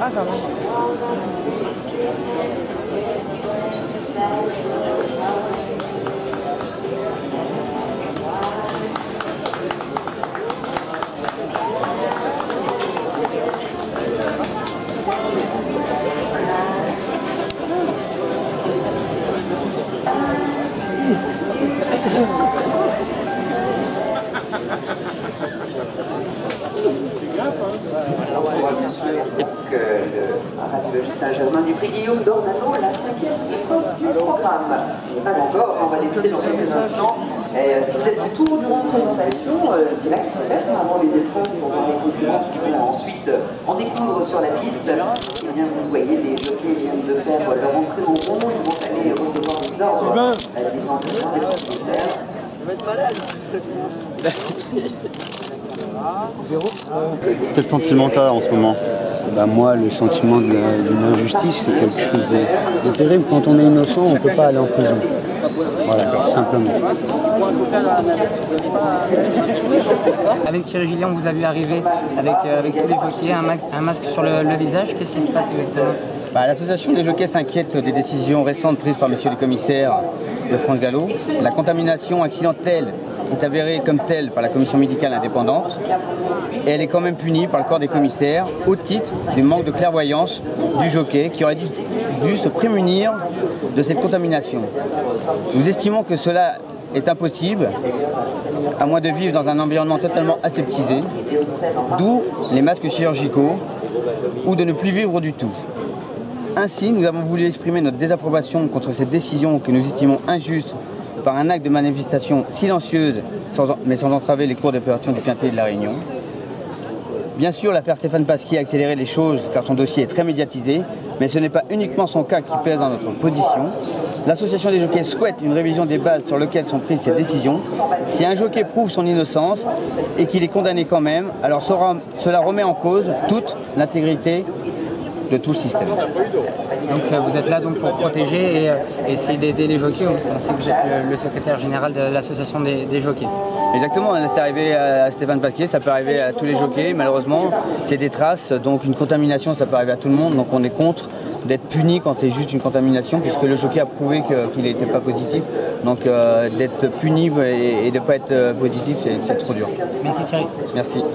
Ah, ça va. Saint-Germain-du-Prix Guillaume d'Ornano, la 5e épreuve du programme. Ah d'accord, on va débuter dans quelques instants. Si vous êtes de tour durant la présentation, c'est là qu'il faut être avant les épreuves pour voir les concurrents qui vont ensuite en découdre sur la piste. Et bien, vous voyez, les jockeys viennent de faire leur entrée au rond, ils vont aller recevoir des ordres des entraîneurs, des propriétaires. Je vais être malade. Quel sentiment t'as en ce moment? Bah moi, le sentiment de l'injustice, c'est quelque chose de terrible. Quand on est innocent, on ne peut pas aller en prison. Voilà, simplement. Avec Thierry Gillian, vous avez vu arriver avec tous les jockeys, un masque sur le visage. Qu'est-ce qui se passe exactement? L'association des jockeys s'inquiète des décisions récentes prises par monsieur le commissaire de France Gallo. La contamination accidentelle est avérée comme telle par la commission médicale indépendante et elle est quand même punie par le corps des commissaires au titre du manque de clairvoyance du jockey qui aurait dû se prémunir de cette contamination. Nous estimons que cela est impossible à moins de vivre dans un environnement totalement aseptisé, d'où les masques chirurgicaux ou de ne plus vivre du tout. Ainsi, nous avons voulu exprimer notre désapprobation contre cette décision que nous estimons injuste par un acte de manifestation silencieuse, mais sans entraver les cours d'opération du Quintet de la Réunion. Bien sûr, l'affaire Stéphane Pasquier a accéléré les choses car son dossier est très médiatisé, mais ce n'est pas uniquement son cas qui pèse dans notre position. L'association des jockeys souhaite une révision des bases sur lesquelles sont prises ces décisions. Si un jockey prouve son innocence et qu'il est condamné quand même, alors cela remet en cause toute l'intégrité de tout le système. Donc vous êtes là donc pour protéger et essayer d'aider les jockeys. On sait que vous êtes le secrétaire général de l'association des jockeys. Exactement, c'est arrivé à Stéphane Pasquier, ça peut arriver à tous les jockeys, malheureusement. C'est des traces, donc une contamination, ça peut arriver à tout le monde. Donc on est contre d'être puni quand c'est juste une contamination, puisque le jockey a prouvé qu'il n'était pas positif. Donc d'être puni et de ne pas être positif, c'est trop dur. Merci Thierry. Merci.